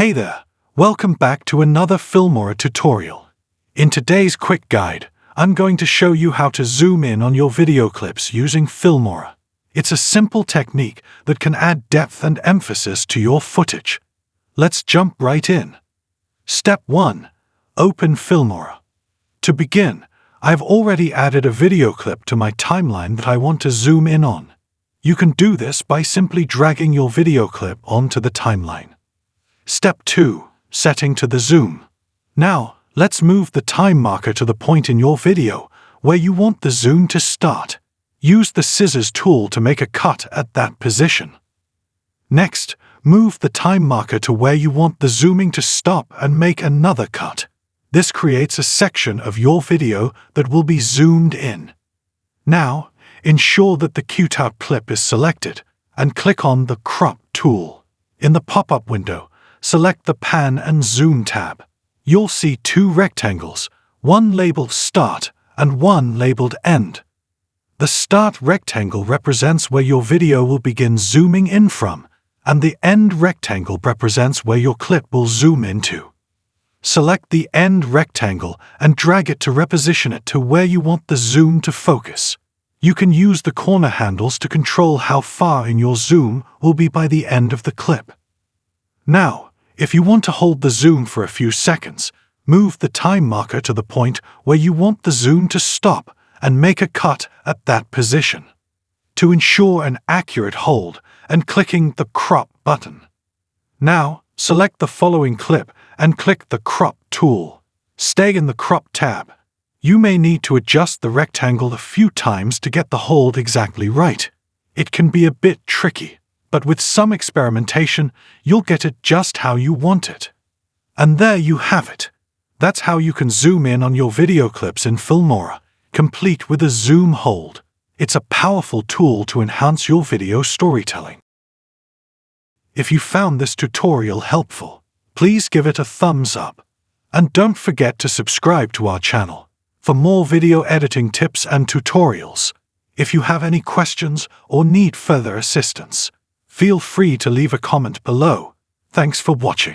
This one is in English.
Hey there, welcome back to another Filmora tutorial. In today's quick guide, I'm going to show you how to zoom in on your video clips using Filmora. It's a simple technique that can add depth and emphasis to your footage. Let's jump right in. Step 1. Open Filmora. To begin, I've already added a video clip to my timeline that I want to zoom in on. You can do this by simply dragging your video clip onto the timeline. Step 2. Setting to the zoom. Now, let's move the time marker to the point in your video where you want the zoom to start. Use the scissors tool to make a cut at that position. Next, move the time marker to where you want the zooming to stop and make another cut. This creates a section of your video that will be zoomed in. Now, ensure that the cutout clip is selected and click on the Crop tool. In the pop-up window, select the Pan and Zoom tab. You'll see two rectangles, one labeled Start and one labeled End. The Start rectangle represents where your video will begin zooming in from, and the End rectangle represents where your clip will zoom into. Select the End rectangle and drag it to reposition it to where you want the zoom to focus. You can use the corner handles to control how far in your zoom will be by the end of the clip. Now, if you want to hold the zoom for a few seconds, move the time marker to the point where you want the zoom to stop and make a cut at that position. To ensure an accurate hold, and clicking the Crop button. Now, select the following clip and click the Crop tool. Stay in the Crop tab. You may need to adjust the rectangle a few times to get the hold exactly right. It can be a bit tricky, but with some experimentation, you'll get it just how you want it. And there you have it. That's how you can zoom in on your video clips in Filmora, complete with a zoom hold. It's a powerful tool to enhance your video storytelling. If you found this tutorial helpful, please give it a thumbs up. And don't forget to subscribe to our channel for more video editing tips and tutorials. If you have any questions or need further assistance, feel free to leave a comment below. Thanks for watching.